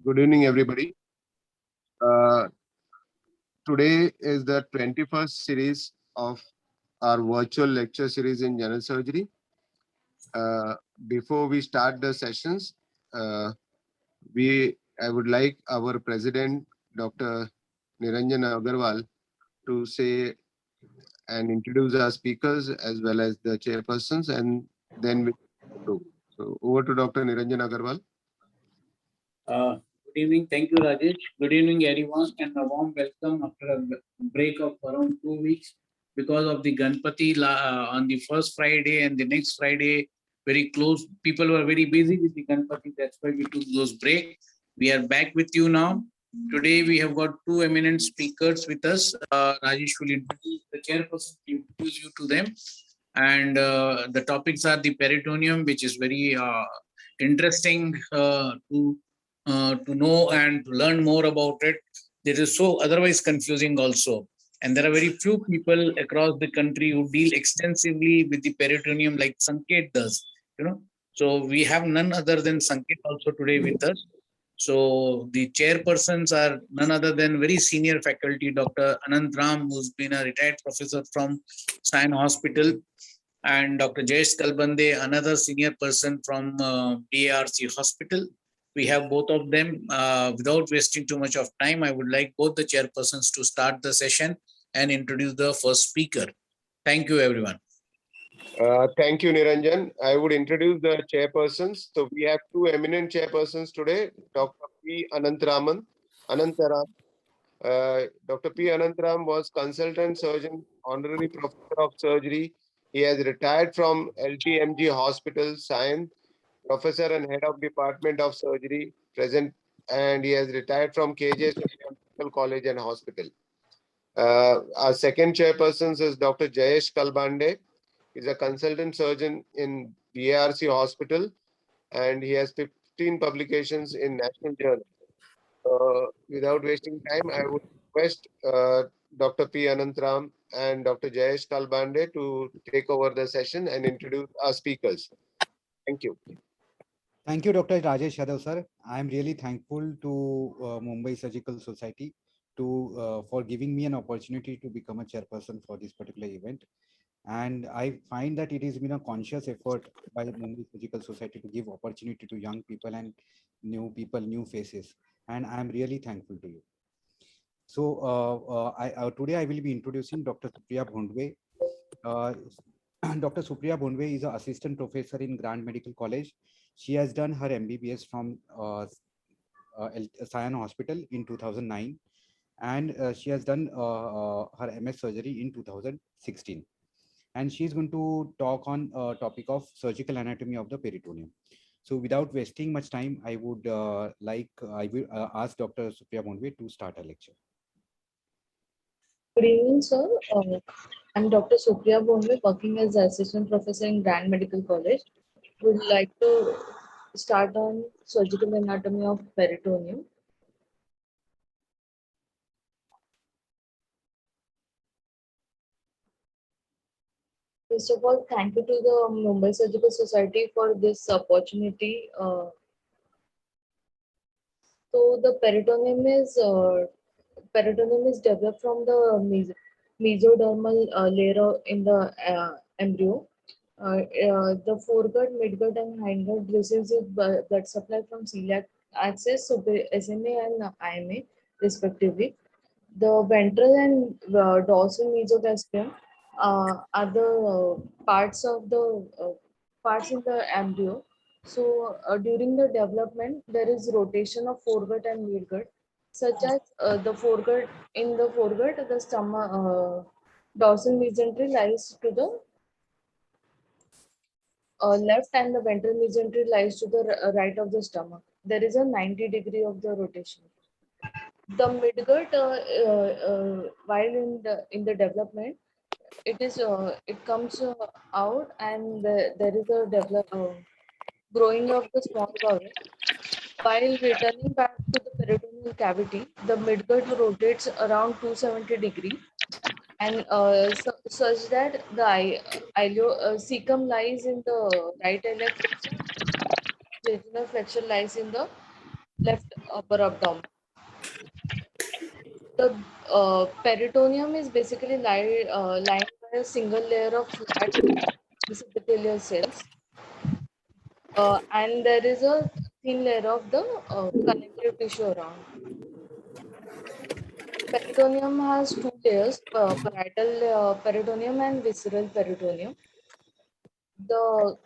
Good evening, everybody. Uh, Today is the 21st series of our virtual lecture series in general surgery. Uh, Before we start the sessions, uh, I would like our president, Dr. Niranjan Agarwal, to say and introduce our speakers as well as the chairpersons, and then we go. So over to Dr. Niranjan Agarwal. Good evening. Thank you, Rajesh. Good evening, everyone, and a warm welcome after a break of around 2 weeks because of the Ganpati on the first Friday and the next Friday. Very close. People were very busy with the Ganpati. That's why we took those break. We are back with you now. Today we have got two eminent speakers with us. Rajesh will introduce the chairperson, will introduce you to them, and the topics are the peritoneum, which is very interesting to know and to learn more about it. It is so otherwise confusing also. And there are very few people across the country who deal extensively with the peritoneum like Sanket does, you know. So we have none other than Sanket also today with us. So the chairpersons are none other than very senior faculty, Dr. Anant Ram, who's been a retired professor from Sion Hospital, and Dr. Jayesh Kalbande, another senior person from DARC Hospital. We have both of them. Without wasting too much of time, I would like both the chairpersons to start the session and introduce the first speaker. Thank you, everyone. Thank you, Niranjan. I would introduce the chairpersons. So we have two eminent chairpersons today, Dr. P. Anantaram. Dr. P. Anantaram was consultant surgeon, honorary professor of surgery. He has retired from LTMG Hospital, Science, professor and head of department of surgery, present, and he has retired from KJ Medical College and Hospital. Our second chairperson is Dr. Jayesh Kalbande. He's a consultant surgeon in DARC Hospital, and he has 15 publications in national journals. Without wasting time, I would request Dr. P. Anantram and Dr. Jayesh Kalbande to take over the session and introduce our speakers. Thank you. Thank you, Dr. Rajesh Yadav, sir. I am really thankful to Mumbai Surgical Society for giving me an opportunity to become a chairperson for this particular event. And I find that it has been a conscious effort by Mumbai Surgical Society to give opportunity to young people and new people, new faces. And I am really thankful to you. So today I will be introducing Dr. Supriya Bhondwe. Dr. Supriya Bhondwe is an assistant professor in Grand Medical College. She has done her MBBS from Sion Hospital in 2009, and she has done her MS surgery in 2016. And she is going to talk on topic of surgical anatomy of the peritoneum. So without wasting much time, I would I will ask Dr. Supriya Bhondwe to start her lecture. Good evening, sir. I'm Dr. Supriya Bhondwe, working as assistant professor in Grand Medical College. Would like to start on surgical anatomy of peritoneum. First of all, thank you to the Mumbai Surgical Society for this opportunity. So the peritoneum is developed from the mesodermal layer in the embryo. The foregut, midgut, and hindgut receives its blood supply from celiac axis, so the SMA and IMA respectively. The ventral and dorsal mesogastrium are the parts in the embryo. So during the development, there is rotation of foregut and midgut, such as in the foregut, the stomach dorsal mesentery lies to the left and the ventral mesentery lies to the right of the stomach. There is a 90-degree of the rotation. The midgut, while in the development, it comes out and there is a growing of the small bowel. While returning back to the peritoneal cavity, the midgut rotates around 270 degree and such that the cecum lies in the right iliac flexure, jejunal flexure lies in the left upper abdomen. The peritoneum is basically lined by a single layer of flat epithelial cells, and there is a thin layer of the connective tissue around. Peritoneum has two layers, parietal peritoneum and visceral peritoneum. The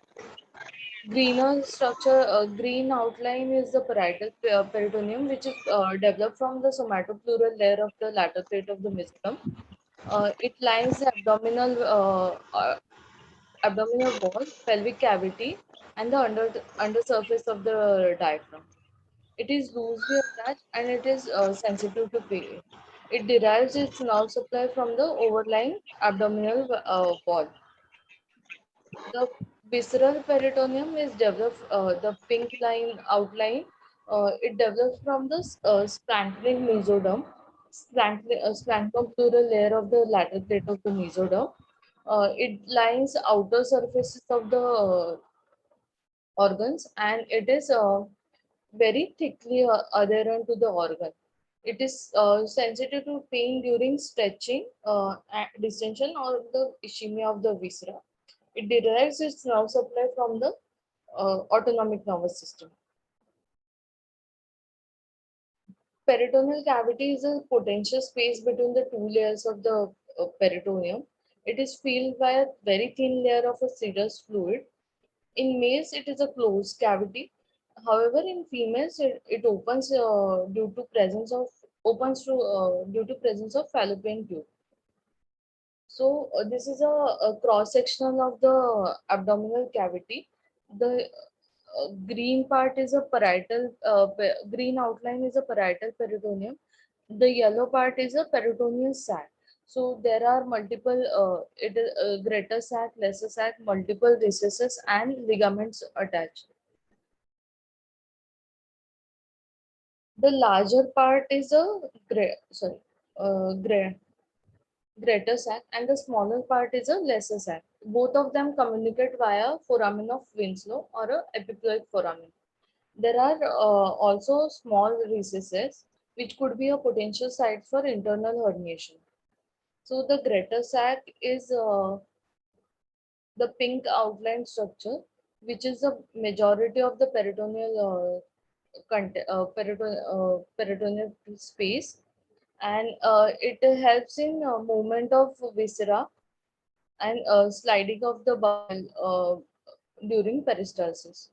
greener structure, green outline is the parietal peritoneum, which is developed from the somatopleural layer of the lateral plate of the mesoderm. It lines the abdominal wall, pelvic cavity, and the undersurface of the diaphragm. It is loosely attached and it is sensitive to pain. It derives its nerve supply from the overlying abdominal wall. The visceral peritoneum is developed, the pink line outline, it develops from the splanchnic mesoderm, splanchnic pleural layer of the lateral plate of the mesoderm. It lines outer surfaces of the organs and it is very thickly adherent to the organ. It is sensitive to pain during stretching, distension, or the ischemia of the viscera. It derives its nerve supply from the autonomic nervous system. Peritoneal cavity is a potential space between the two layers of the peritoneum. It is filled by a very thin layer of a serous fluid. In males, it is a closed cavity. However, in females, it opens due to presence of fallopian tube. So this is a cross section of the abdominal cavity. The green part is a parietal, green outline is a parietal peritoneum. The yellow part is a peritoneal sac. So there are multiple, it is greater sac, lesser sac, multiple recesses and ligaments attached. The larger part is a greater sac and the smaller part is a lesser sac. Both of them communicate via foramen of Winslow or a epiploic foramen. There are also small recesses which could be a potential site for internal herniation. So the greater sac is the pink outline structure, which is the majority of the peritoneal space, and it helps in movement of viscera and sliding of the bowel during peristalsis.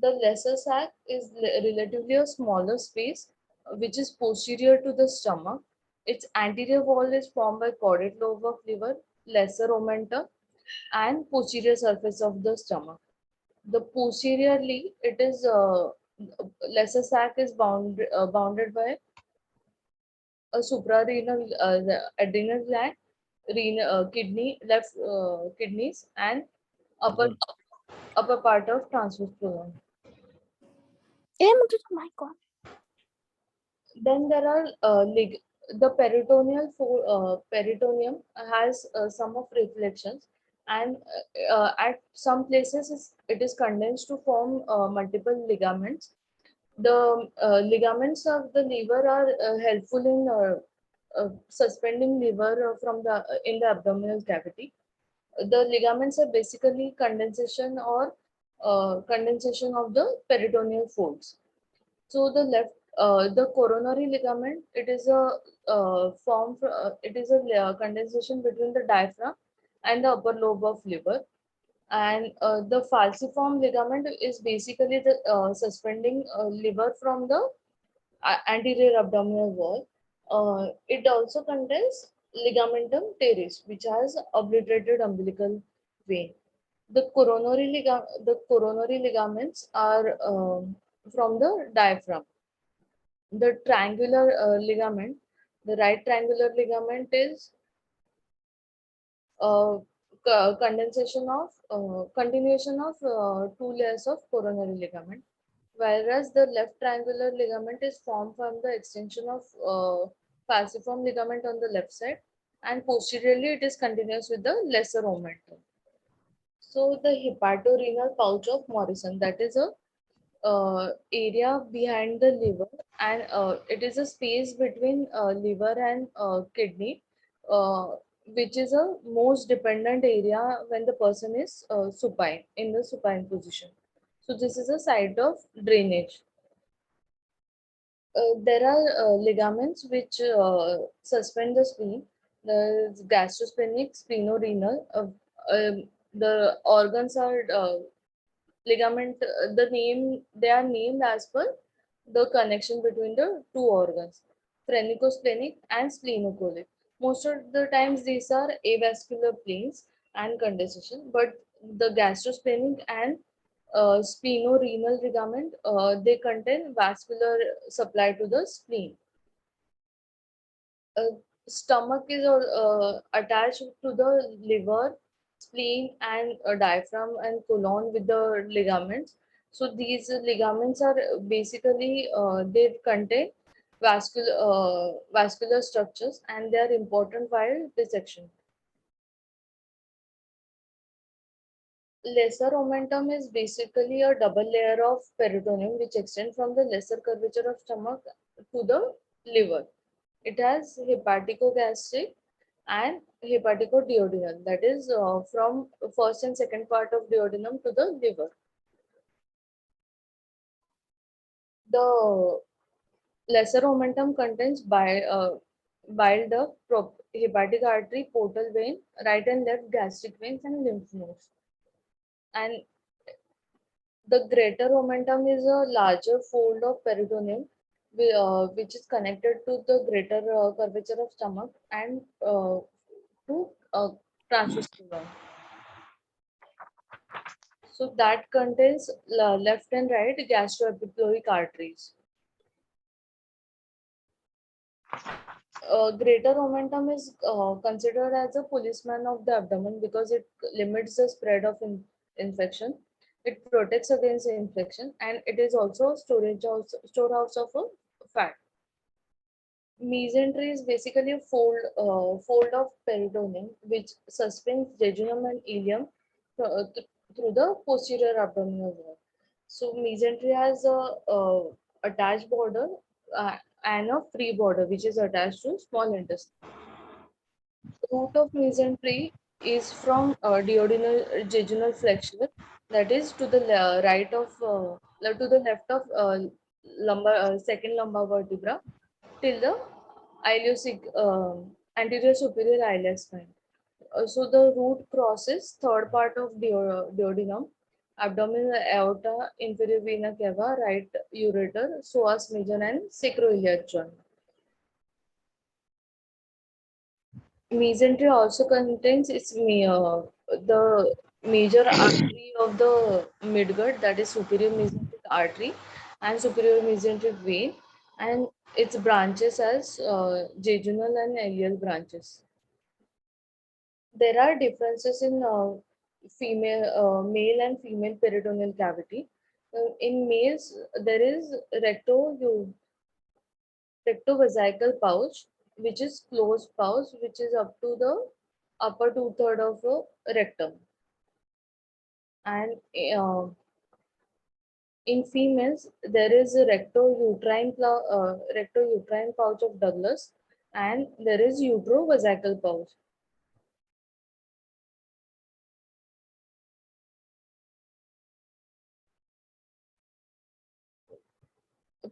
The lesser sac is relatively a smaller space, which is posterior to the stomach. Its anterior wall is formed by caudate lobe of liver, lesser omentum, and posterior surface of the stomach. The posteriorly, it is lesser sac is bounded by a suprarenal the adrenal gland, kidneys, and upper upper part of transverse colon. Then there are the peritoneum has some of reflections, and at some places it is condensed to form multiple ligaments. The ligaments of the liver are helpful in suspending liver from the in the abdominal cavity. The ligaments are basically condensation of the peritoneal folds. So the coronary ligament, it is a condensation between the diaphragm and the upper lobe of liver. And the falciform ligament is basically the suspending liver from the anterior abdominal wall. It also contains ligamentum teres, which has obliterated umbilical vein. The coronary ligaments are from the diaphragm. The triangular ligament, the right triangular ligament is uh, continuation of two layers of coronary ligament, whereas the left triangular ligament is formed from the extension of falciform ligament on the left side, and posteriorly it is continuous with the lesser omentum. So the hepatorenal pouch of Morrison, that is a area behind the liver, and it is a space between liver and kidney, uh, which is a most dependent area when the person is supine, in the supine position. So this is a site of drainage. There are ligaments which suspend the spleen. The gastrosplenic, splenorenal. The organs are ligament. The name, they are named as per the connection between the two organs, phrenicospleenic and splenocholic. Most of the times these are avascular planes and condensation, but the gastrosplenic and splenorenal ligament, they contain vascular supply to the spleen. Uh, Stomach is attached to the liver, spleen, and diaphragm and colon with the ligaments. So these ligaments are basically they contain vascular structures, and they are important while dissection. Lesser omentum is basically a double layer of peritoneum which extends from the lesser curvature of stomach to the liver. It has hepaticogastric and hepaticoduodenal, that is from first and second part of duodenum to the liver. The lesser omentum contains bile duct, hepatic artery, portal vein, right and left gastric veins, and lymph nodes. And the greater omentum is a larger fold of peritoneum, which is connected to the greater curvature of stomach and to transverse colon. So that contains left and right gastroepithelial arteries. Greater omentum is considered as a policeman of the abdomen because it limits the spread of infection. It protects against infection, and it is also storehouse of a fat. Mesentery is basically a fold of peritoneum which suspends jejunum and ileum through the posterior abdominal wall. So mesentery has a attached border and a free border which is attached to small intestine. Root of mesentery is from duodenal jejunal flexure, that is to the right of to the left of lumbar second lumbar vertebra till the iliac anterior superior iliac spine. So the root crosses third part of duodenum, abdominal aorta, inferior vena cava, right ureter, psoas major, and sacroiliac joint. Mesentery also contains the major artery of the midgut, that is superior mesenteric artery and superior mesenteric vein, and its branches as jejunal and ileal branches. There are differences in male and female peritoneal cavity. In males, there is rectovesical pouch, which is closed pouch, which is up to the upper two-third of a rectum. And in females, there is a recto-uterine pouch of Douglas, and there is utero-vesical pouch.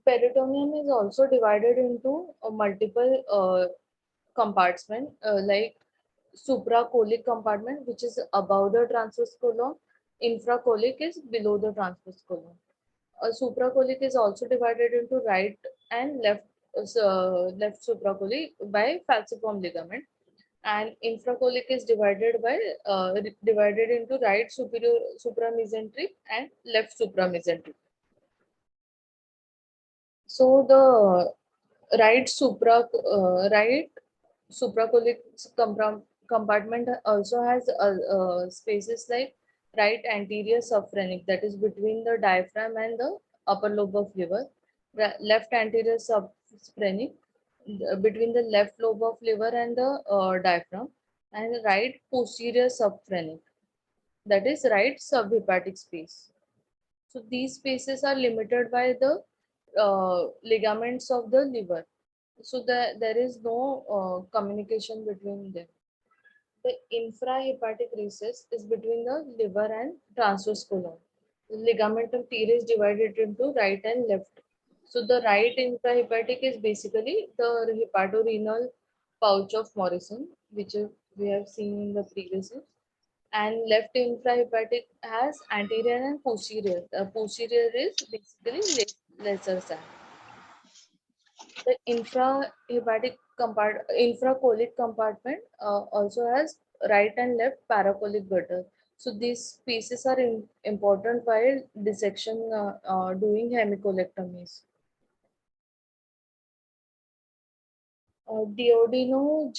Peritoneum is also divided into multiple compartments, like supracolic compartment, which is above the transverse colon. Infracolic is below the transverse colon. Supracolic is also divided into right and left left supracolic by falciform ligament, and infracolic is divided into right superior supramesenteric and left supramesenteric. So the right supracolic compartment also has spaces like right anterior subphrenic, that is between the diaphragm and the upper lobe of liver, left anterior subphrenic between the left lobe of liver and the diaphragm, and right posterior subphrenic, that is right subhepatic space. So these spaces are limited by the ligaments of the liver. So there is no communication between them. The infrahepatic recess is between the liver and transverse colon. The ligamentum teres is divided into right and left. So the right infrahepatic is basically the hepatorenal pouch of Morrison, which we have seen in the previous slide. And left infrahepatic has anterior and posterior. The posterior is basically lesser side. The infracolic compartment also has right and left paracolic gutter. So these pieces are important while dissection doing hemicolectomies. Duodenal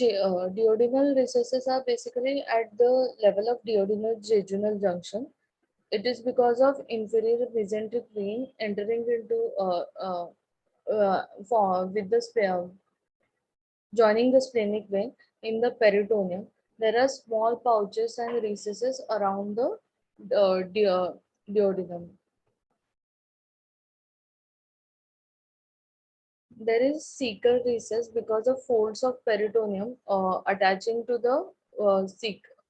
recesses are basically at the level of duodenal jejunal junction. It is because of inferior mesenteric vein entering into with the joining the splenic vein in the peritoneum. There are small pouches and recesses around the duodenum. There is cecal recess because of folds of peritoneum attaching to the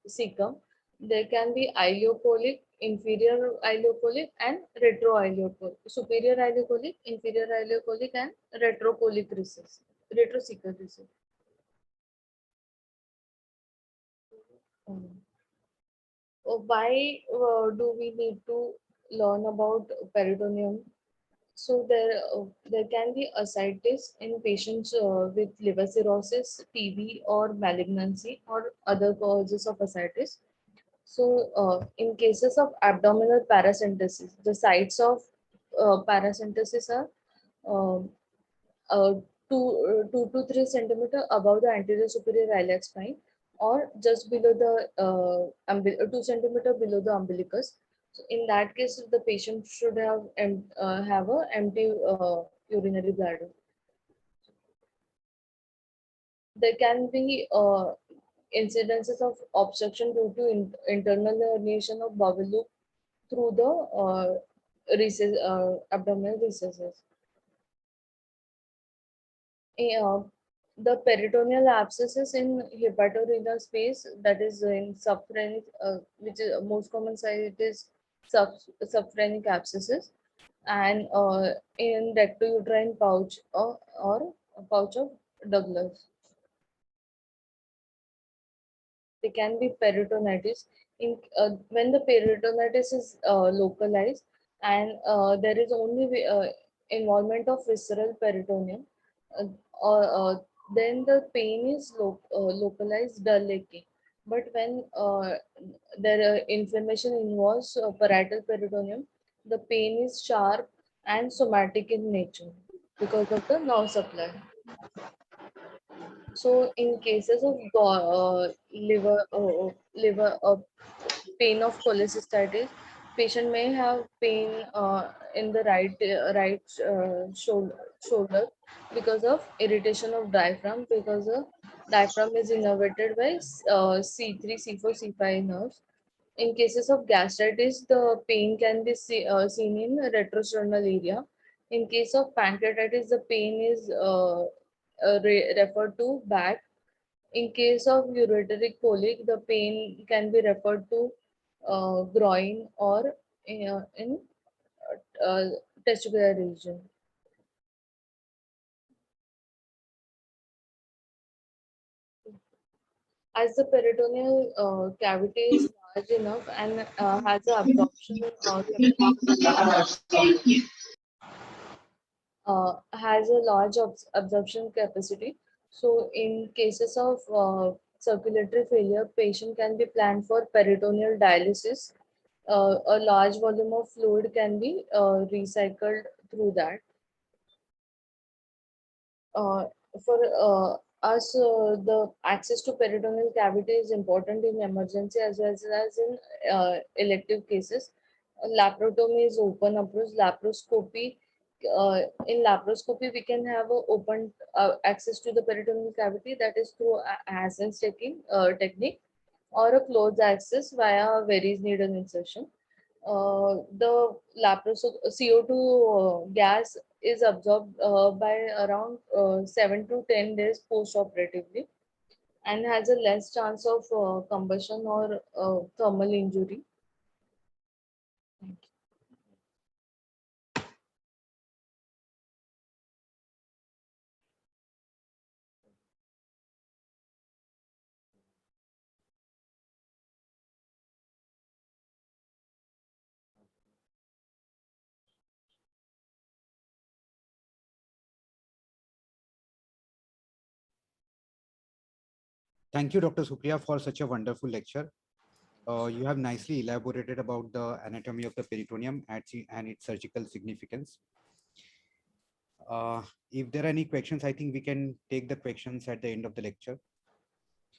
cecum. There can be ileocolic, inferior ileocolic, and retroileocolic, superior ileocolic, inferior ileocolic, and retrocolic recess, retrocecal recess. Um, why do we need to learn about peritoneum? So there can be ascites in patients with liver cirrhosis, TB, or malignancy, or other causes of ascites. So in cases of abdominal paracentesis, the sites of paracentesis are um, uh, 2 to 3 centimeter above the anterior superior iliac spine, or just below the 2 centimeter below the umbilicus. So in that case, the patient should have a empty urinary bladder. There can be incidences of obstruction due to internal herniation of bowel loop through the abdominal recesses. uh, the peritoneal abscesses in hepatorenal space, that is in subphrenic, which is most common site is subphrenic abscesses, and in rectouterine pouch or a pouch of Douglas. They can be peritonitis in when the peritonitis is localized, and there is only involvement of visceral peritoneum, uh, or then the pain is localized dull aching. But when there inflammation involves parietal peritoneum, the pain is sharp and somatic in nature because of the nerve supply. So in cases of liver pain of cholecystitis, patient may have pain in the shoulder because of irritation of diaphragm, because the diaphragm is innervated by C3, C4, C5 nerves. In cases of gastritis, the pain can be seen in retrosternal area. In case of pancreatitis, the pain is referred to back. In case of ureteric colic, the pain can be referred to groin or in uh, testicular region. As the peritoneal cavity is large enough and has an absorption has a large absorption capacity. So in cases of circulatory failure, patient can be planned for peritoneal dialysis. A large volume of fluid can be recycled through that. Uh, for us, the access to peritoneal cavity is important in emergency as well as in elective cases. Laparotomy is open approach. Laparoscopy, in laparoscopy, we can have a open access to the peritoneal cavity, that is through Hassen's technique, or a closed access via Verey's needle insertion. The CO2 gas is absorbed by around 7 to 10 days post-operatively and has a less chance of combustion or thermal injury. Thank you. Thank you, Dr. Supriya, for such a wonderful lecture. You have nicely elaborated about the anatomy of the peritoneum and its surgical significance. If there are any questions, I think we can take the questions at the end of the lecture.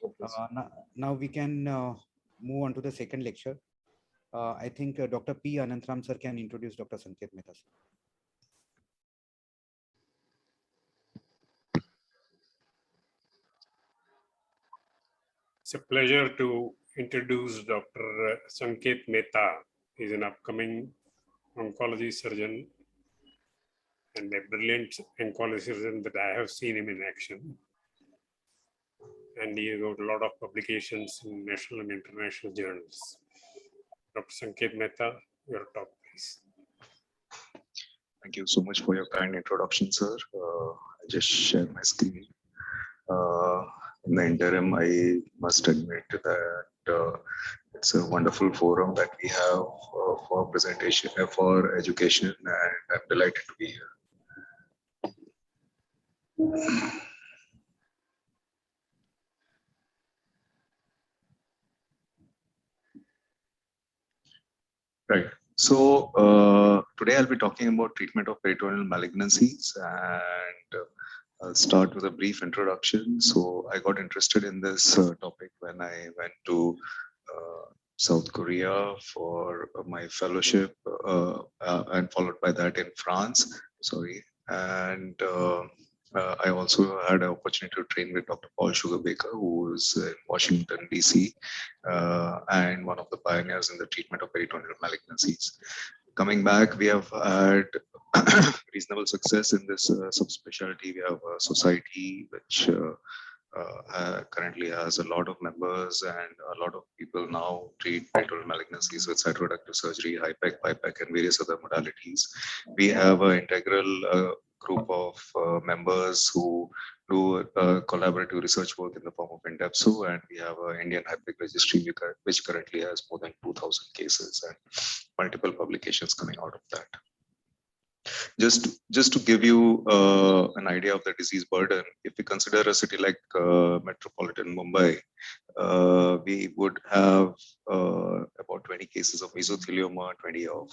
Okay, sir. Now we can move on to the second lecture. I think Dr. P. Anantram sir can introduce Dr. Sanket Mehta. Sir. It's a pleasure to introduce Dr. Sanket Mehta. He's an upcoming oncology surgeon and a brilliant oncology surgeon that I have seen him in action. And he wrote a lot of publications in national and international journals. Dr. Sanket Mehta, your talk, please. Thank you so much for your kind introduction, sir. I just share my screen. In the interim, I must admit that it's a wonderful forum that we have for presentation, for education, and I'm delighted to be here. Right. So today I'll be talking about treatment of peritoneal malignancies, and I'll start with a brief introduction. So I got interested in this topic when I went to South Korea for my fellowship, and followed by that in France. Sorry, and I also had an opportunity to train with Dr. Paul Sugarbaker, who is in Washington, D.C., and one of the pioneers in the treatment of peritoneal malignancies. Coming back, we have had reasonable success in this subspecialty. We have a society which currently has a lot of members, and a lot of people now treat peritoneal malignancies with cytoreductive surgery, HIPEC, BIPEC, and various other modalities. We have an integral group of members who do collaborative research work in the form of INDEPSO, and we have an Indian HIPEC registry which currently has more than 2,000 cases and multiple publications coming out of that. Just to give you an idea of the disease burden, if we consider a city like metropolitan Mumbai, we would have about 20 cases of mesothelioma, 20 of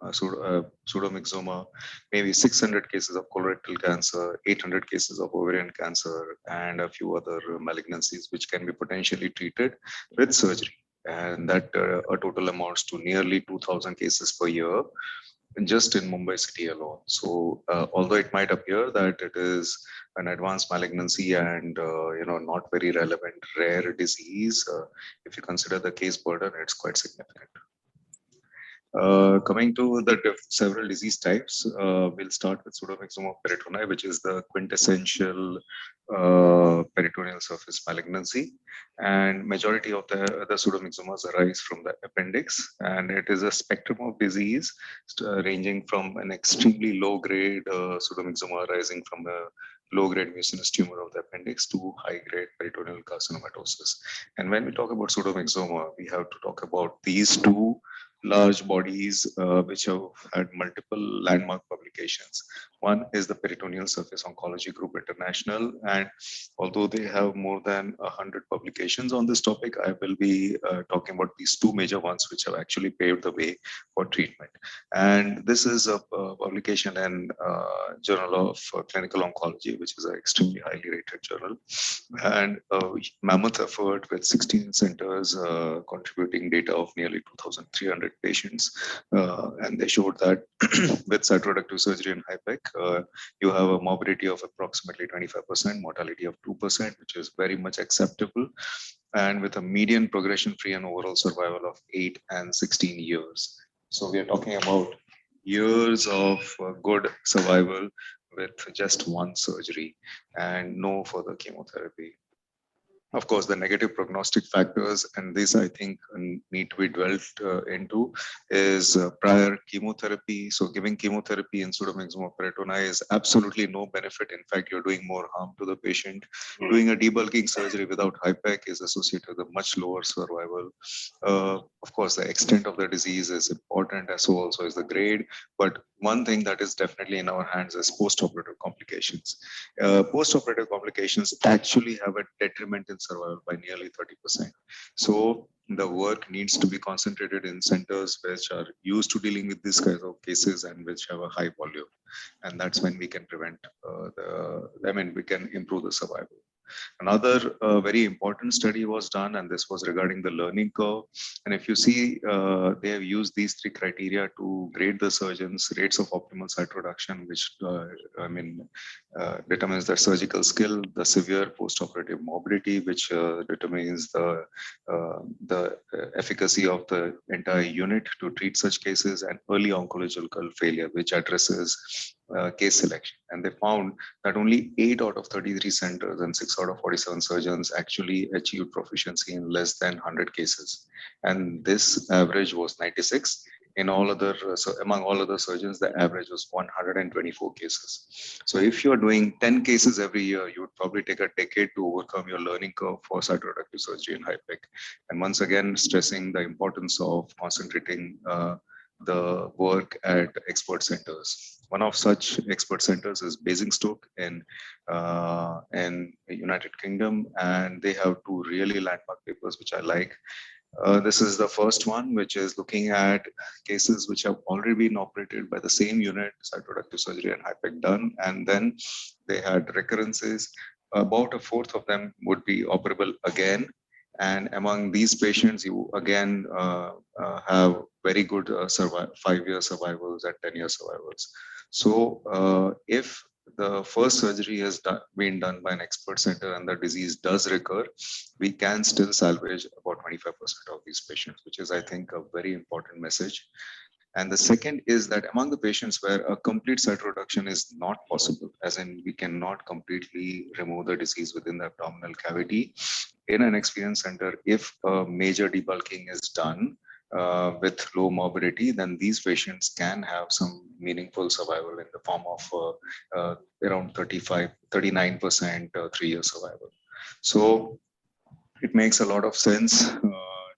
pseudomyxoma, maybe 600 cases of colorectal cancer, 800 cases of ovarian cancer, and a few other malignancies which can be potentially treated with surgery. And that a total amounts to nearly 2,000 cases per year, just in Mumbai city alone. So although it might appear that it is an advanced malignancy and not very relevant rare disease, if you consider the case burden, it's quite significant. Coming to the several disease types, we'll start with pseudomyxoma peritoni, which is the quintessential peritoneal surface malignancy. And majority of the pseudomyxomas arise from the appendix, and it is a spectrum of disease ranging from an extremely low-grade pseudomyxoma arising from a low-grade mucinous tumor of the appendix to high-grade peritoneal carcinomatosis. And when we talk about pseudomyxoma, we have to talk about these two large bodies which have had multiple landmark publications. One is the Peritoneal Surface Oncology Group International, and although they have more than 100 publications on this topic, I will be talking about these two major ones which have actually paved the way for treatment. And this is a publication in Journal of Clinical Oncology, which is an extremely highly rated journal, and a mammoth effort with 16 centers contributing data of nearly 2,300 patients, and they showed that with cytoreductive surgery and HIPEC, you have a morbidity of approximately 25%, mortality of 2%, which is very much acceptable, and with a median progression-free and overall survival of 8 and 16 years. So we are talking about years of good survival with just one surgery and no further chemotherapy. Of course, the negative prognostic factors, and this I think need to be dwelt into, is prior chemotherapy. So giving chemotherapy in pseudomyxoma peritoni is absolutely no benefit. In fact, you're doing more harm to the patient. Doing a debulking surgery without HIPEC is associated with a much lower survival. Of course, the extent of the disease is important, as so also is the grade. But one thing that is definitely in our hands is post-operative complications. Post-operative complications actually have a detriment in survival by nearly 30%. So the work needs to be concentrated in centers which are used to dealing with these kinds of cases and which have a high volume. And that's when we can we can improve the survival. Another very important study was done, and this was regarding the learning curve. And if you see, they have used these three criteria to grade the surgeons' rates of optimal site reduction, which determines their surgical skill, the severe post-operative morbidity, which determines the efficacy of the entire unit to treat such cases, and early oncological failure, which addresses case selection. And they found that only 8 out of 33 centers and 6 out of 47 surgeons actually achieved proficiency in less than 100 cases. And this average was 96. In all other, so among all other surgeons, the average was 124 cases. So if you're doing 10 cases every year, you would probably take a decade to overcome your learning curve for cytoreductive surgery in HIPEC. And once again, stressing the importance of concentrating the work at expert centers. One of such expert centers is Basingstoke in United Kingdom, and they have two really landmark papers which I like. This is the first one, which is looking at cases which have already been operated by the same unit, cytoreductive surgery and HIPEC done, and then they had recurrences. About a fourth of them would be operable again. And among these patients, you again have very good 5-year survivals and 10-year survivals. So if the first surgery has been done by an expert center and the disease does recur, we can still salvage about 25% of these patients, which is, I think, a very important message. And the second is that among the patients where a complete site reduction is not possible, as in we cannot completely remove the disease within the abdominal cavity, in an experience center, if a major debulking is done with low morbidity, then these patients can have some meaningful survival in the form of around 39% 3-year survival. So it makes a lot of sense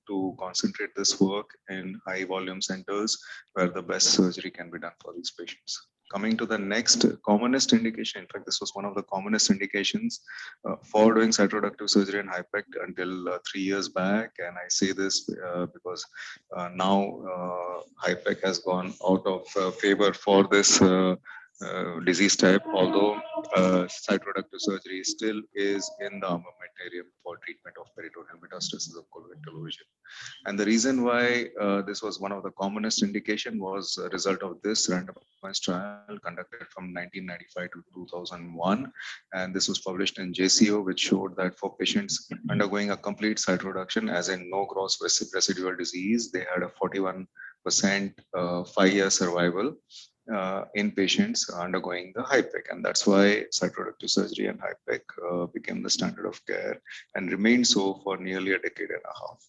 to concentrate this work in high volume centers where the best surgery can be done for these patients. Coming to the next commonest indication, in fact, this was one of the commonest indications for doing cytoreductive surgery in HIPEC until 3 years back. And I say this because now HIPEC has gone out of favor for this disease type, although cytoreductive surgery still is in the armamentarium for treatment of peritoneal metastasis of colorectal lesion. And the reason why this was one of the commonest indication was a result of this randomized trial conducted from 1995 to 2001. And this was published in JCO, which showed that for patients undergoing a complete site reduction, as in no gross residual disease, they had a 41% 5-year survival in patients undergoing the HIPEC. And that's why cytoreductive surgery and HIPEC became the standard of care and remained so for nearly a decade and a half.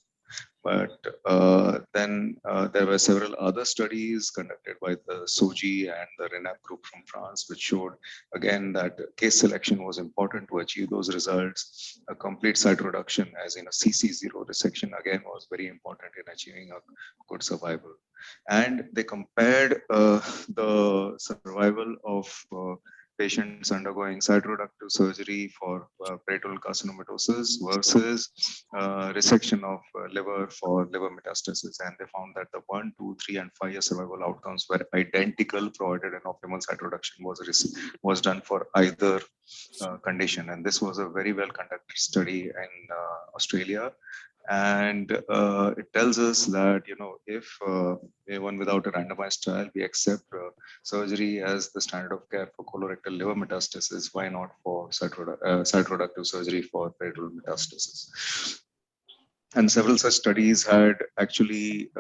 But then there were several other studies conducted by the SOGI and the RENAP group from France, which showed again that case selection was important to achieve those results. A complete site reduction, as in a CC0 resection, again was very important in achieving a good survival. And they compared the survival of patients undergoing cytoreductive surgery for peritoneal carcinomatosis versus resection of liver for liver metastasis. And they found that the 1, 2, 3, and 5-year survival outcomes were identical, provided an optimal site reduction was done for either condition. And this was a very well conducted study in Australia. And it tells us that, you know, if even without a randomized trial, we accept surgery as the standard of care for colorectal liver metastasis, why not for cytoreductive surgery for peritoneal metastasis? And several such studies had actually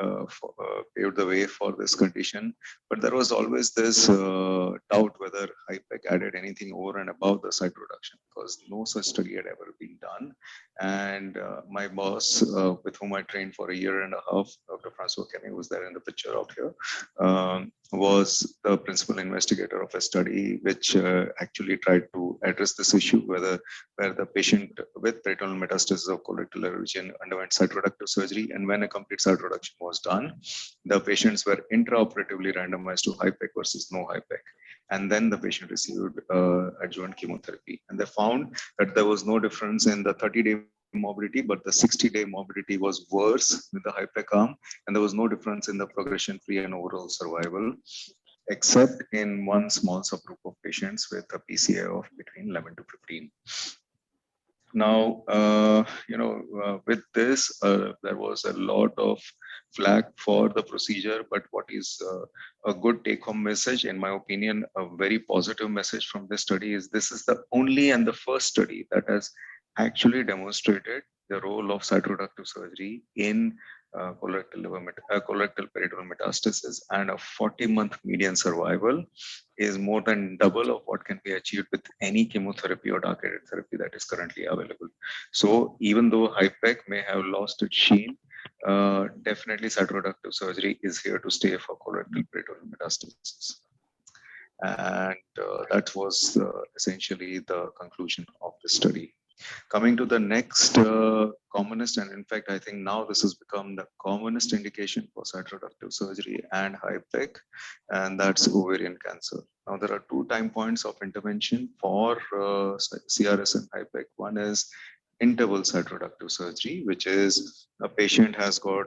paved the way for this condition. But there was always this doubt whether HIPEC added anything over and above the site reduction, because no such study had ever been done. And my boss, with whom I trained for a year and a half, Dr. Francois Kenny, who was there in the picture out here, was the principal investigator of a study which actually tried to address this issue, where the patient with peritoneal metastasis of colorectal region underwent cytoreductive surgery, and when a complete site reduction was done, the patients were intraoperatively randomized to HIPEC versus no HIPEC. And then the patient received adjuvant chemotherapy. And they found that there was no difference in the 30-day morbidity, but the 60-day morbidity was worse with the HIPEC arm, and there was no difference in the progression-free and overall survival, except in one small subgroup of patients with a PCA of between 11 to 15. Now, with this, there was a lot of flag for the procedure, but what is a good take-home message, in my opinion, a very positive message from this study is this is the only and the first study that has actually demonstrated the role of cytoreductive surgery in colorectal peritoneal metastasis, and a 40-month median survival is more than double of what can be achieved with any chemotherapy or targeted therapy that is currently available. So even though HIPEC may have lost its sheen, definitely cytoreductive surgery is here to stay for colorectal peritoneal metastasis. And that was essentially the conclusion of the study. Coming to the next commonest, and in fact, I think now this has become the commonest indication for cytoreductive surgery and HIPEC, and that's ovarian cancer. Now, there are 2 time points of intervention for CRS and HIPEC. One is interval cytoreductive surgery, which is a patient has got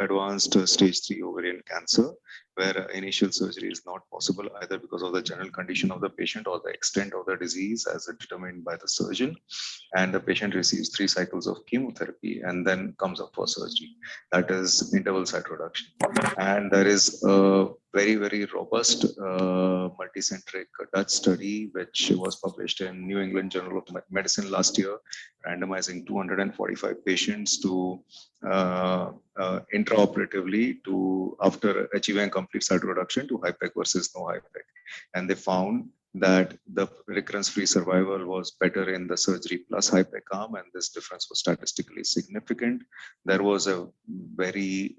advanced stage 3 ovarian cancer, where initial surgery is not possible either because of the general condition of the patient or the extent of the disease as determined by the surgeon. And the patient receives 3 cycles of chemotherapy and then comes up for surgery. That is interval cytoreduction. And there is a very, very robust multicentric Dutch study, which was published in New England Journal of Medicine last year, randomizing 245 patients to intraoperatively to, after achieving complete cytoreduction, to HIPEC versus no HIPEC. And they found that the recurrence-free survival was better in the surgery plus HIPEC arm, and this difference was statistically significant. There was a very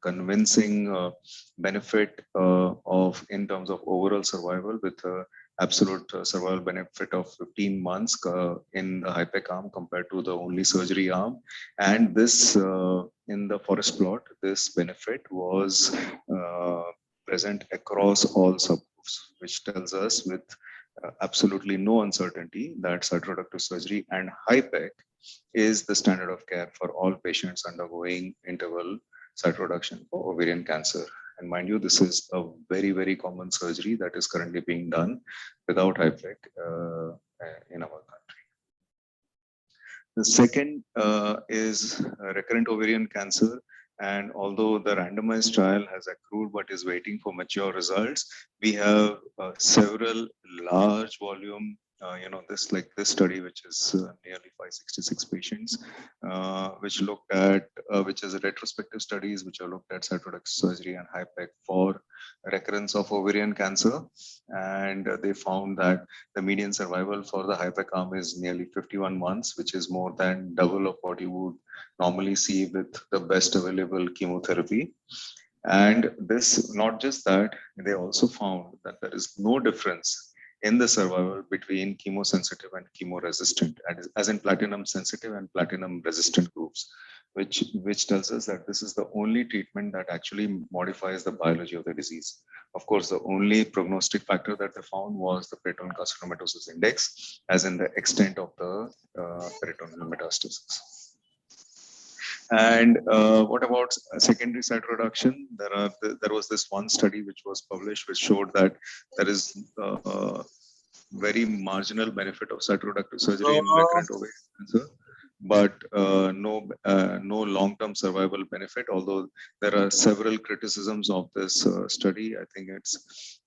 convincing benefit of in terms of overall survival, with absolute survival benefit of 15 months in the HIPEC arm compared to the only surgery arm. And this, in the forest plot, this benefit was present across all subgroups, which tells us with absolutely no uncertainty that cytoreductive surgery and HIPEC is the standard of care for all patients undergoing interval cytoreduction for ovarian cancer. And mind you, this is a very, very common surgery that is currently being done without HIPEC in our country. The second is recurrent ovarian cancer. And although the randomized trial has accrued but is waiting for mature results, we have several large volume, this study, which is nearly 566 patients, which looked at, which is a retrospective studies, which are looked at cytoreductive surgery and HIPEC for recurrence of ovarian cancer. And they found that the median survival for the HIPEC arm is nearly 51 months, which is more than double of what you would normally see with the best available chemotherapy. And this, not just that, they also found that there is no difference in the survival between chemosensitive and chemoresistant, as in platinum sensitive and platinum resistant groups, which tells us that this is the only treatment that actually modifies the biology of the disease. Of course, the only prognostic factor that they found was the peritoneal carcinomatosis index, as in the extent of the peritoneal metastasis. And what about secondary cytoreduction? There was this one study which was published, which showed that there is very marginal benefit of cytoreductive surgery in recurrent ovarian cancer, but no long-term survival benefit. Although there are several criticisms of this study, I think it's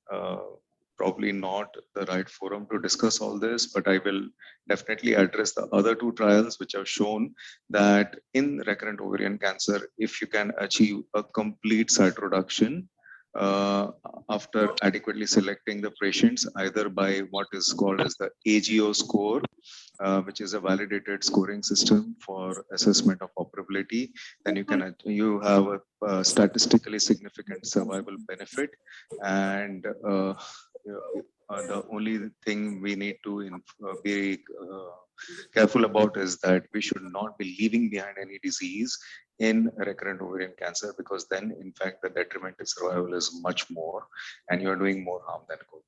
probably not the right forum to discuss all this, but I will definitely address the other two trials which have shown that in recurrent ovarian cancer, if you can achieve a complete cytoreduction uh, after adequately selecting the patients, either by what is called as the AGO score, which is a validated scoring system for assessment of operability, then you have a statistically significant survival benefit, and the only thing we need to be careful about is that we should not be leaving behind any disease in recurrent ovarian cancer, because then in fact the detriment to survival is much more and you're doing more harm than good.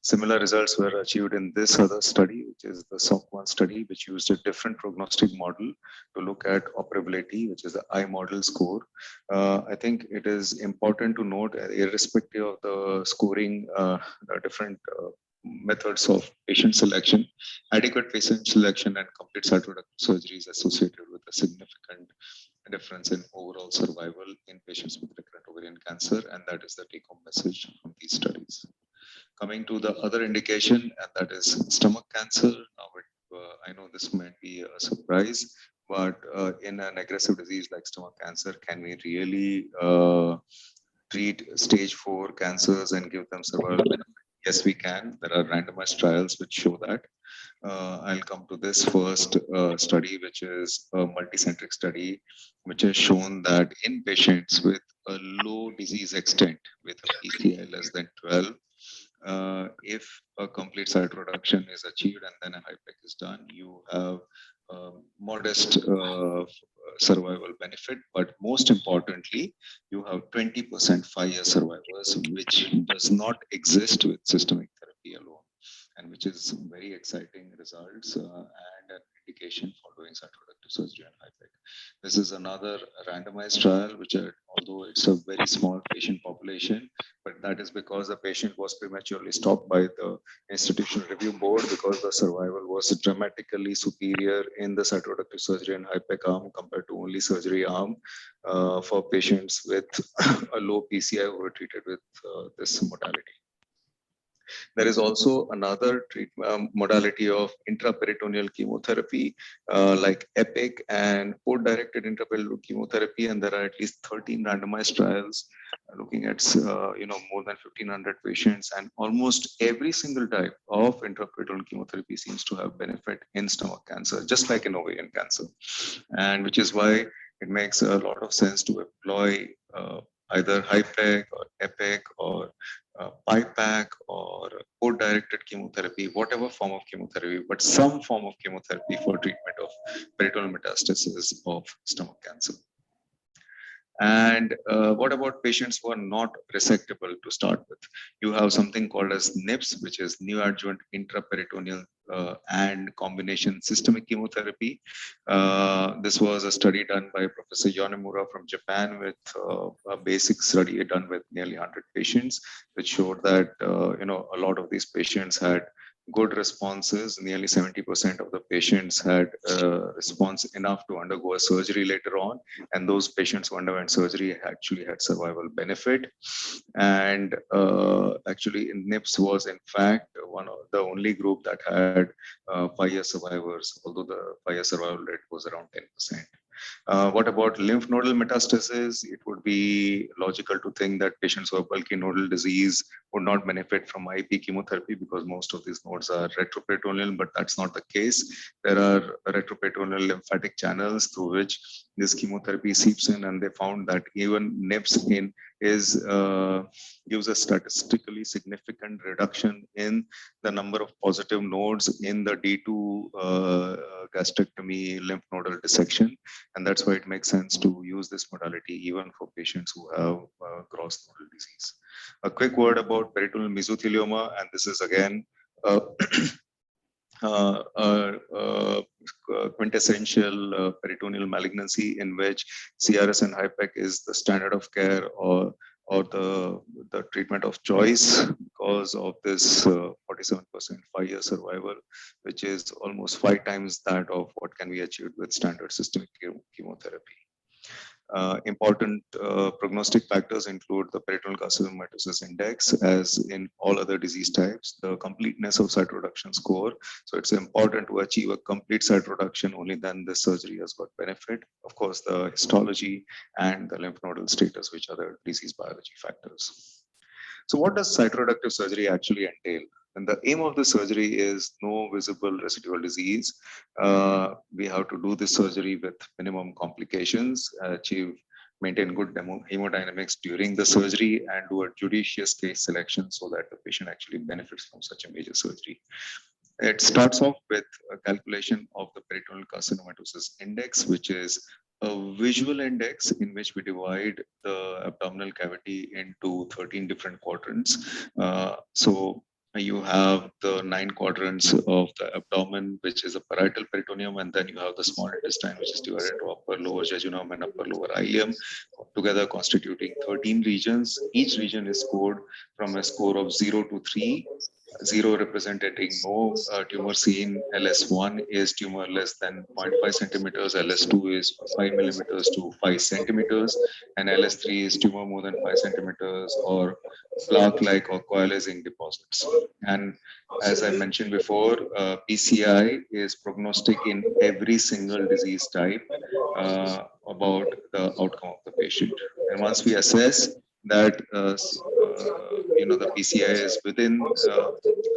Similar results were achieved in this other study, which is the SOC1 study, which used a different prognostic model to look at operability, which is the I model score. I think it is important to note, irrespective of the scoring, the different methods of patient selection, adequate patient selection and complete cytoreductive surgery is associated with a significant difference in overall survival in patients with recurrent ovarian cancer, and that is the take-home message from these studies. Coming to the other indication, and that is stomach cancer. Now, I know this might be a surprise, but in an aggressive disease like stomach cancer, can we really treat stage 4 cancers and give them survival benefit? Yes, we can. There are randomized trials which show that. I'll come to this first study, which is a multicentric study, which has shown that in patients with a low disease extent, with a PCI less than 12, if a complete cytoreduction is achieved and then a HIPEC is done, you have modest survival benefit, but most importantly, you have 20% 5-year survivors, which does not exist with systemic therapy alone, and which is very exciting results and an indication for doing cytoreductive surgery and HIPEC. This is another randomized trial, which although it's a very small patient population, but that is because the patient was prematurely stopped by the institutional review board because the survival was dramatically superior in the cytoreductive surgery and HIPEC arm compared to only surgery arm for patients with a low PCI who were treated with this modality. There is also another treatment modality of intraperitoneal chemotherapy, like EPIC and port-directed intraperitoneal chemotherapy, and there are at least 13 randomized trials looking at more than 1,500 patients, and almost every single type of intraperitoneal chemotherapy seems to have benefit in stomach cancer, just like in ovarian cancer, and which is why it makes a lot of sense to employ either HIPEC or EPIC or PIPAC or port-directed chemotherapy, whatever form of chemotherapy, but some form of chemotherapy for treatment of peritoneal metastasis of stomach cancer. And what about patients who are not resectable to start with? You have something called as NIPS, which is neoadjuvant intraperitoneal and combination systemic chemotherapy. This was a study done by Professor Yonemura from Japan with a basic study done with nearly 100 patients, which showed that a lot of these patients had good responses. Nearly 70% of the patients had response enough to undergo a surgery later on, and those patients who underwent surgery actually had survival benefit. And actually, NIPS was in fact one of the only group that had 5-year survivors, although the 5-year survival rate was around 10%. What about lymph nodal metastasis? It would be logical to think that patients who have bulky nodal disease would not benefit from IP chemotherapy because most of these nodes are retroperitoneal, but that's not the case. There are retroperitoneal lymphatic channels through which this chemotherapy seeps in, and they found that even NIPS gives a statistically significant reduction in the number of positive nodes in the D2 gastrectomy lymph nodal dissection. And that's why it makes sense to use this modality even for patients who have gross nodal disease. A quick word about peritoneal mesothelioma, and this is again quintessential peritoneal malignancy in which CRS and HIPEC is the standard of care or the treatment of choice because of this 47% 5-year survival, which is almost 5 times that of what can be achieved with standard systemic chemotherapy. Important prognostic factors include the peritoneal carcinomatosis index, as in all other disease types, the completeness of cytoreduction score. So it's important to achieve a complete cytoreduction, only then the surgery has got benefit. Of course, the histology and the lymph nodal status, which are the disease biology factors. So what does cytoreductive surgery actually entail? And the aim of the surgery is no visible residual disease. We have to do this surgery with minimum complications, maintain good hemodynamics during the surgery, and do a judicious case selection so that the patient actually benefits from such a major surgery. It starts off with a calculation of the peritoneal carcinomatosis index, which is a visual index in which we divide the abdominal cavity into 13 different quadrants. So you have the 9 quadrants of the abdomen, which is a parietal peritoneum, and then you have the small intestine, which is divided into upper lower jejunum and upper lower ileum, together constituting 13 regions. Each region is scored from a score of 0 to 3. 0 representing no tumor seen, LS1 is tumor less than 0.5 centimeters, LS2 is 5 millimeters to 5 centimeters, and LS3 is tumor more than 5 centimeters or plaque-like or coalescing deposits. And as I mentioned before, PCI is prognostic in every single disease type about the outcome of the patient. And once we assess that the PCI is within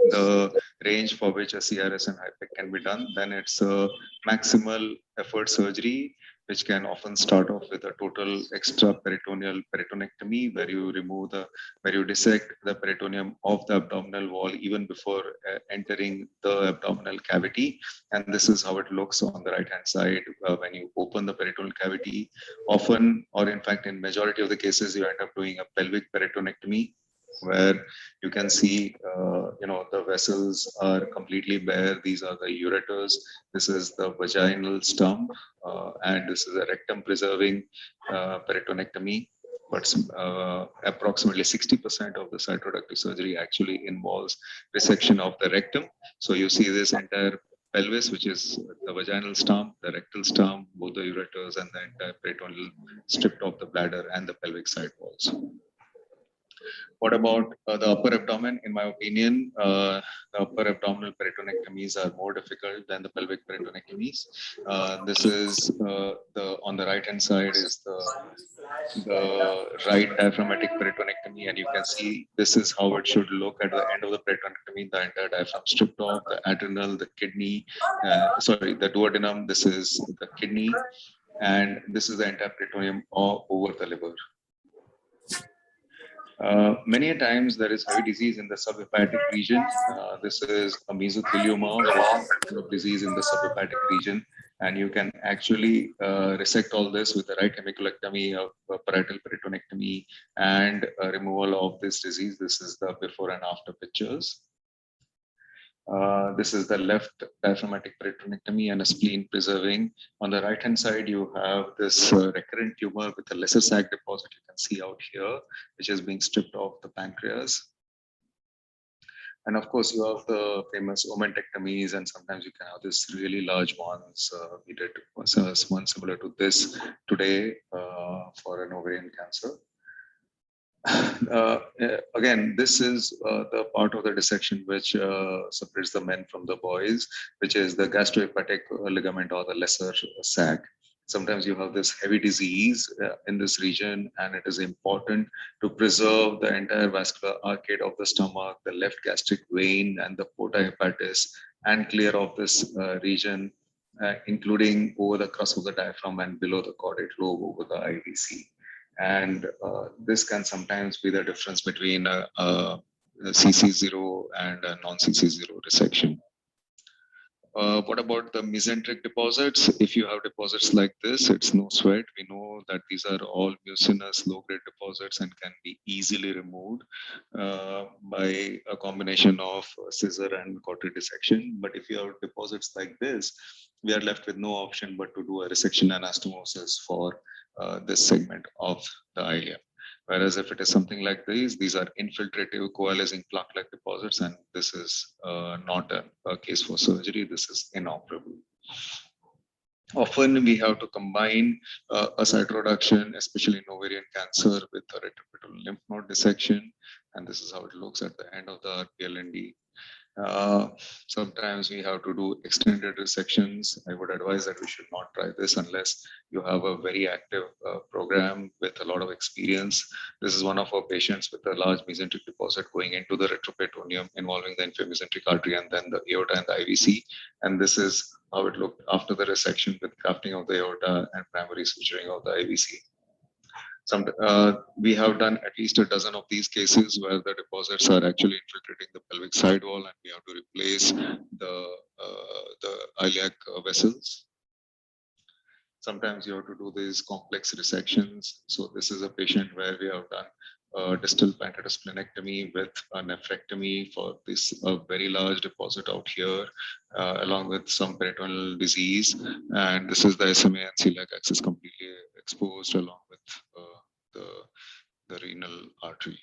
the range for which a CRS and HIPEC can be done, then it's a maximal effort surgery, which can often start off with a total extraperitoneal peritonectomy, where you dissect the peritoneum of the abdominal wall even before entering the abdominal cavity. And this is how it looks on the right hand side when you open the peritoneal cavity. Often, or in fact, in majority of the cases, you end up doing a pelvic peritonectomy, where you can see, the vessels are completely bare. These are the ureters. This is the vaginal stump, and this is a rectum preserving peritonectomy. But approximately 60% of the cytoreductive surgery actually involves resection of the rectum. So you see this entire pelvis, which is the vaginal stump, the rectal stump, both the ureters, and the entire peritoneal stripped of the bladder and the pelvic side walls. What about the upper abdomen? In my opinion, the upper abdominal peritonectomies are more difficult than the pelvic peritonectomies. This is on the right hand side is the right diaphragmatic peritonectomy, and you can see this is how it should look at the end of the peritonectomy. The entire diaphragm stripped off, the adrenal, the kidney, the duodenum. This is the kidney, and this is the entire peritoneum over the liver. Many times there is heavy disease in the subhepatic region. This is a mesothelioma, disease in the subhepatic region, and you can actually resect all this with the right hemicolectomy of parietal peritonectomy and removal of this disease. This is the before and after pictures. This is the left diaphragmatic peritonectomy and a spleen preserving. On the right hand side, you have this recurrent tumor with a lesser sac deposit you can see out here, which is being stripped off the pancreas. And of course, you have the famous omentectomies, and sometimes you can have this really large ones. We did one similar to this today for an ovarian cancer. Again, this is the part of the dissection which separates the men from the boys, which is the gastrohepatic ligament or the lesser sac. Sometimes you have this heavy disease in this region, and it is important to preserve the entire vascular arcade of the stomach, the left gastric vein, and the porta hepatis, and clear off this region, including over the crus of the diaphragm and below the caudate lobe over the IVC. And this can sometimes be the difference between a CC0 and a non-CC0 resection. What about the mesenteric deposits? If you have deposits like this, it's no sweat. We know that these are all mucinous low-grade deposits and can be easily removed by a combination of scissor and cautery dissection. But if you have deposits like this, we are left with no option but to do a resection anastomosis for this segment of the ileum. Whereas if it is something like these are infiltrative coalescing plaque-like deposits, and this is not a case for surgery. This is inoperable. Often we have to combine a cytoreduction, especially in ovarian cancer, with a retroperitoneal lymph node dissection. And this is how it looks at the end of the RPLND. Sometimes we have to do extended resections. I would advise that we should not try this unless you have a very active program with a lot of experience. This is one of our patients with a large mesenteric deposit going into the retroperitoneum involving the inferior mesenteric artery and then the aorta and the IVC. And this is how it looked after the resection with grafting of the aorta and primary suturing of the IVC. We have done at least a dozen of these cases where the deposits are actually infiltrating the pelvic sidewall, and we have to replace the iliac vessels. Sometimes you have to do these complex resections. So this is a patient where we have done distal pancreatosplenectomy with a nephrectomy for this very large deposit out here, along with some peritoneal disease. And this is the SMA and celiac axis completely exposed along with the renal artery.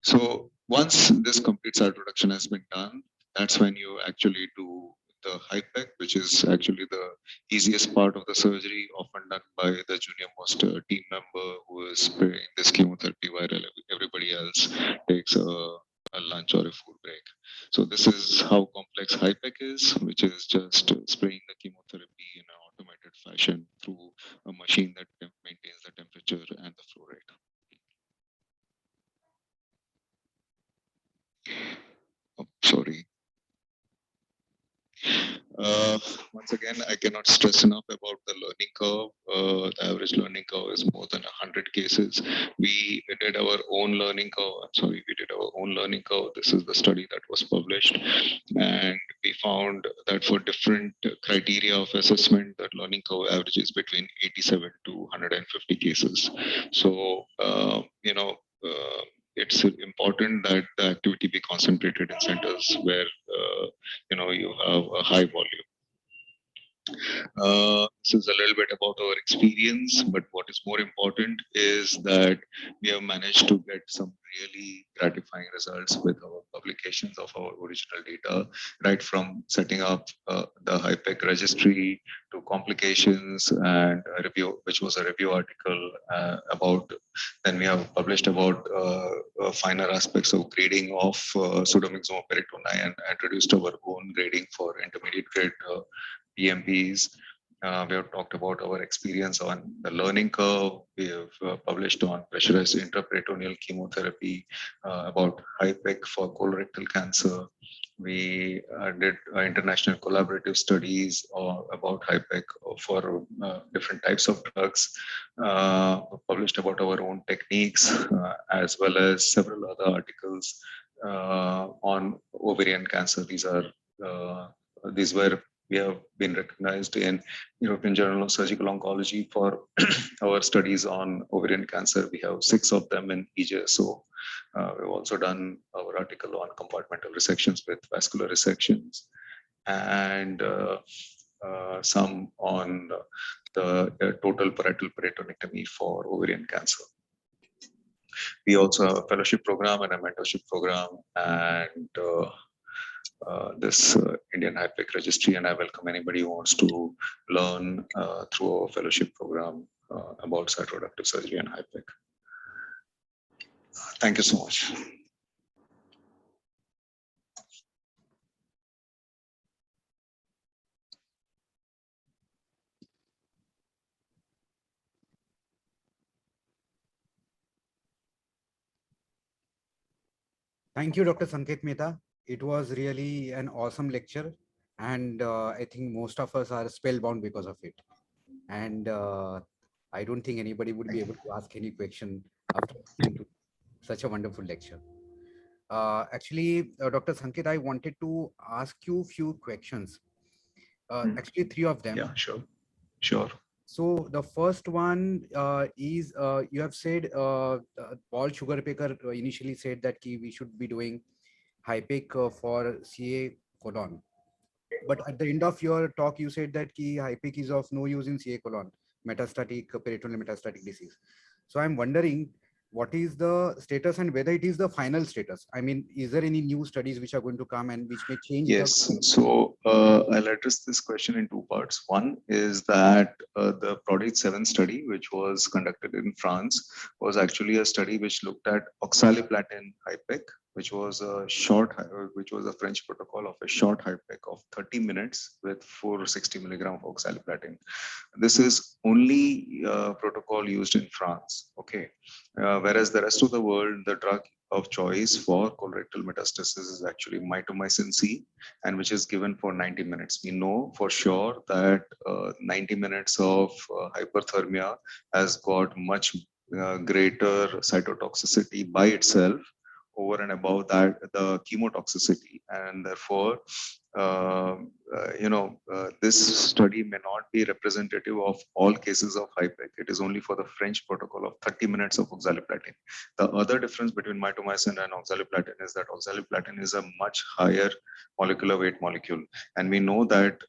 So once this complete cytoreduction has been done, that's when you actually do the HIPEC, which is actually the easiest part of the surgery, often done by the junior most team member who is spraying this chemotherapy while everybody else takes a lunch or a food break. So this is how complex HIPEC is, which is just spraying the chemotherapy in an automated fashion through a machine that maintains the temperature and the flow rate. Oh, sorry. Once again, I cannot stress enough about the learning curve. The average learning curve is more than 100 cases. We did our own learning curve. I'm sorry, we did our own learning curve. This is the study that was published. And we found that for different criteria of assessment, that learning curve averages between 87 to 150 cases. So, it's important that the activity be concentrated in centers where you have a high volume. This is a little bit about our experience, but what is more important is that we have managed to get some really gratifying results with our publications of our original data, right from setting up the HIPEC registry to complications and a review, which was a review article about. Then we have published about finer aspects of grading of pseudomyxoma peritoni and introduced our own grading for intermediate grade PMPs. We have talked about our experience on the learning curve. We have published on pressurized intraperitoneal chemotherapy, about HIPEC for colorectal cancer. We did international collaborative studies about HIPEC for different types of drugs, published about our own techniques, as well as several other articles on ovarian cancer. These were we have been recognized in European Journal of Surgical Oncology for our studies on ovarian cancer. We have 6 of them in EJSO. We've also done our article on compartmental resections with vascular resections, and some on the total parietal peritonectomy for ovarian cancer. We also have a fellowship program and a mentorship program, and this Indian HIPEC registry, and I welcome anybody who wants to learn through our fellowship program about cytoreductive surgery and HIPEC. Thank you so much. Thank you, Dr. Sanket Mehta. It was really an awesome lecture, and I think most of us are spellbound because of it. And I don't think anybody would be able to ask any question after listening to such a wonderful lecture. Actually, Dr. Sanket, I wanted to ask you a few questions. Actually, 3 of them. Yeah, sure. So the first one is you have said Paul Sugarbaker initially said that we should be doing HIPEC for CA colon. But at the end of your talk, you said that HIPEC is of no use in CA colon, metastatic peritoneal metastatic disease. So I'm wondering, what is the status and whether it is the final status? I mean, is there any new studies which are going to come and which may change the? Yes, so I'll address this question in two parts. One is that the Prodigy 7 study, which was conducted in France, was actually a study which looked at oxaliplatin HIPEC, which was which was a French protocol of a short HIPEC of 30 minutes with 460 milligram of oxaliplatin. This is only protocol used in France, okay? Whereas the rest of the world, the drug of choice for colorectal metastasis is actually mitomycin C, and which is given for 90 minutes. We know for sure that 90 minutes of hyperthermia has got much greater cytotoxicity by itself over and above that the chemotoxicity, and therefore this study may not be representative of all cases of HIPEC. It is only for the French protocol of 30 minutes of oxaliplatin. The other difference between mitomycin and oxaliplatin is that oxaliplatin is a much higher molecular weight molecule. And we know that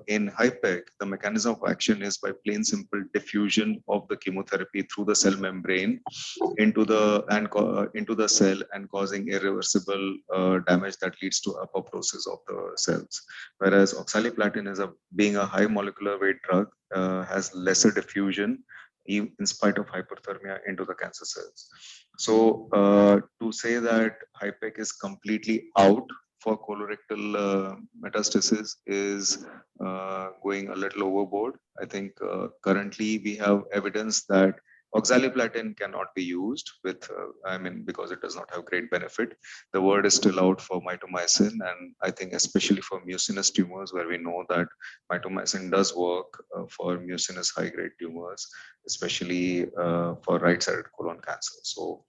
in HIPEC, the mechanism of action is by plain simple diffusion of the chemotherapy through the cell membrane into the cell and causing irreversible damage that leads to apoptosis of the cells. Whereas oxaliplatin is being a high molecular weight drug, has lesser diffusion in spite of hyperthermia into the cancer cells. So to say that HIPEC is completely out for colorectal metastasis is going a little overboard. I think currently we have evidence that oxaliplatin cannot be used with, because it does not have great benefit. The word is still out for mitomycin, and I think especially for mucinous tumors, where we know that mitomycin does work for mucinous high-grade tumors, especially for right-sided colon cancer. So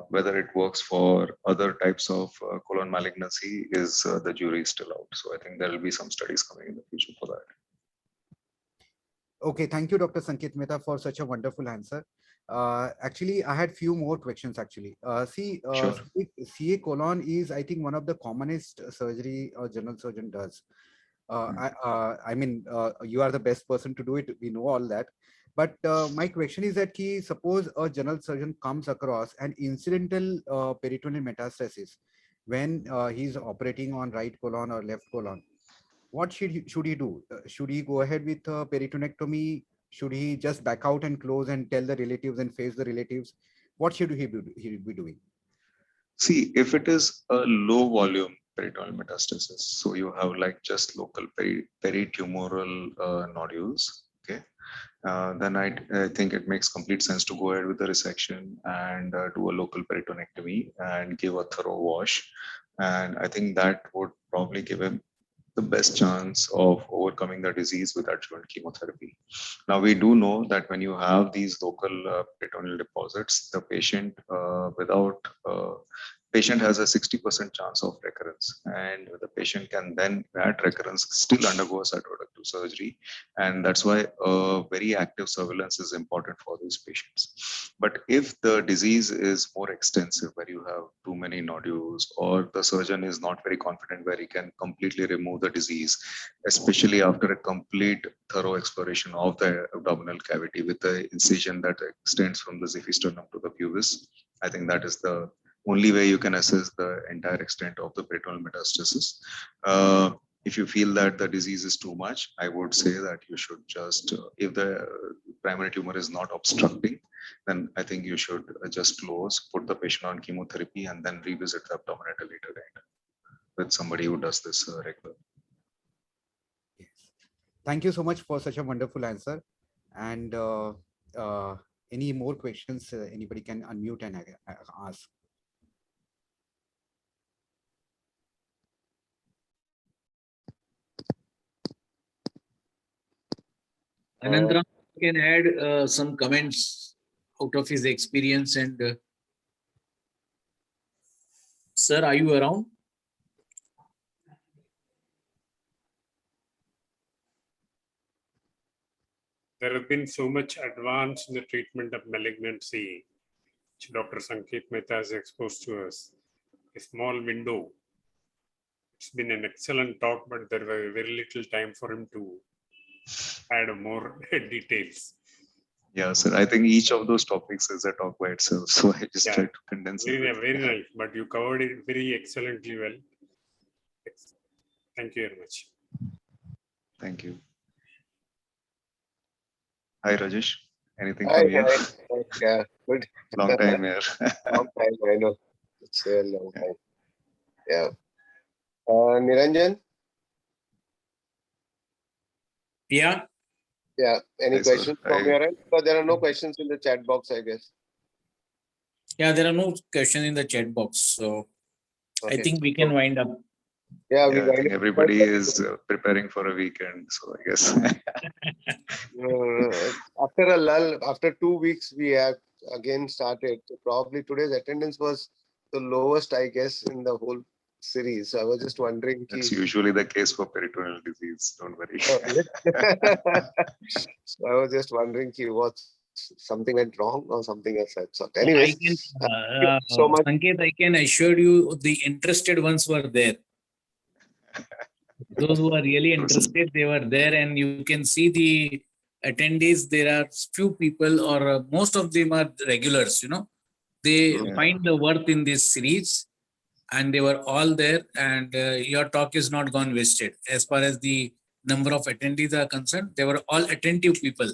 whether it works for other types of colon malignancy is the jury is still out. So I think there will be some studies coming in the future for that. Okay, thank you, Dr. Sanket Mehta, for such a wonderful answer. Actually, I had few more questions actually. Sure. CA colon is, I think, one of the commonest surgery a general surgeon does. You are the best person to do it. We know all that. But my question is that suppose a general surgeon comes across an incidental peritoneal metastasis when he's operating on right colon or left colon. What should he do? Should he go ahead with peritonectomy? Should he just back out and close and tell the relatives and face the relatives? What should he be doing? See, if it is a low volume peritoneal metastasis, so you have like just local peritumoral nodules, okay, then I think it makes complete sense to go ahead with the resection and do a local peritonectomy and give a thorough wash. And I think that would probably give him the best chance of overcoming the disease with adjuvant chemotherapy. Now, we do know that when you have these local peritoneal deposits, the patient patient has a 60% chance of recurrence, and the patient can then at recurrence still undergo a cytoreductive surgery, and that's why very active surveillance is important for these patients. But if the disease is more extensive, where you have too many nodules, or the surgeon is not very confident where he can completely remove the disease, especially after a complete thorough exploration of the abdominal cavity with the incision that extends from the xiphisternum to the pubis, I think that is the only way you can assess the entire extent of the peritoneal metastasis. If you feel that the disease is too much, I would say that you should just, if the primary tumor is not obstructing, then I think you should just close, put the patient on chemotherapy, and then revisit the abdomen at a later date with somebody who does this regularly. Yes. Thank you so much for such a wonderful answer. And any more questions, anybody can unmute and ask. Anandram can add some comments out of his experience. And sir, are you around? There has been so much advance in the treatment of malignancy, which Dr. Sanket Mehta has exposed to us. A small window. It's been an excellent talk, but there was very little time for him to add more details. Yeah, sir. I think each of those topics is a talk by itself. So I just Yeah. tried to condense it. Very nice, but you covered it very excellently well. Thank you very much. Thank you. Hi, Rajesh. Anything Hi, from you? hi. Yeah, good. Long time here. Long time, I know. It's a long time. Yeah. Niranjan? Yeah, Yeah, any Hi, sir. questions from Hi. your end? But there are no questions in the chat box, I guess. yeah, there are no questions in the chat box, so I Okay. think we can wind up. Yeah, we Yeah, I kind think of. everybody is preparing for a weekend. So I guess. After a lull, after 2 weeks, we have again started. So probably today's attendance was the lowest, I guess, in the whole series. So I was just wondering. That's Ki, usually the case for peritoneal disease. Don't worry. oh, is it? So I was just wondering, ki, what something went wrong or something else. So, I anyways, can, thank you so much. Sanket, I can assure you the interested ones were there. Those who are really interested, they were there, and you can see the attendees. There are few people, or most of them are regulars. They Yeah. find the worth in this series, and they were all there. And your talk is not gone wasted. As far as the number of attendees are concerned, they were all attentive people.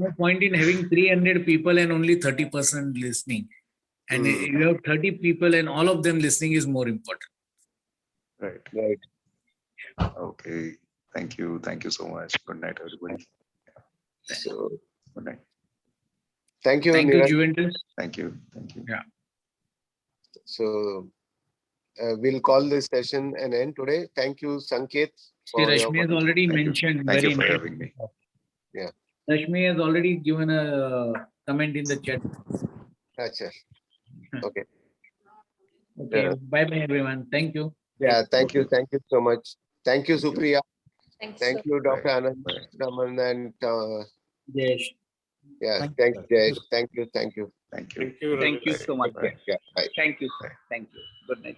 No point in having 300 people and only 30% listening. And you have 30 people and all of them listening is more important. Right. Right. Okay. Thank you. Thank you so much. Good night, everybody. So, Good night. thank you, Thank you, Niranjan. Juventus. Thank you. Thank you. So we'll call this session an end today. Thank you, Sanket. See, Rashmi has already Thank you. mentioned Thank very you for interesting. having me. Rashmi has already given a comment in the chat. Acha. Okay. Okay, Yeah. bye-bye everyone. Thank you. Yeah, thank you. Okay. Thank you so much. Thank you, Thank you. Supriya. Thanks. Thank you, Dr. Bye. Anand Bye. Raman, and Yes. yeah, Thank you, thank sir. you, Jay. Thank you. Thank you. Thank you. Thank you. Thank you Rajesh. so much. Bye. Yeah, bye. Thank you. Bye. Thank you. Good night.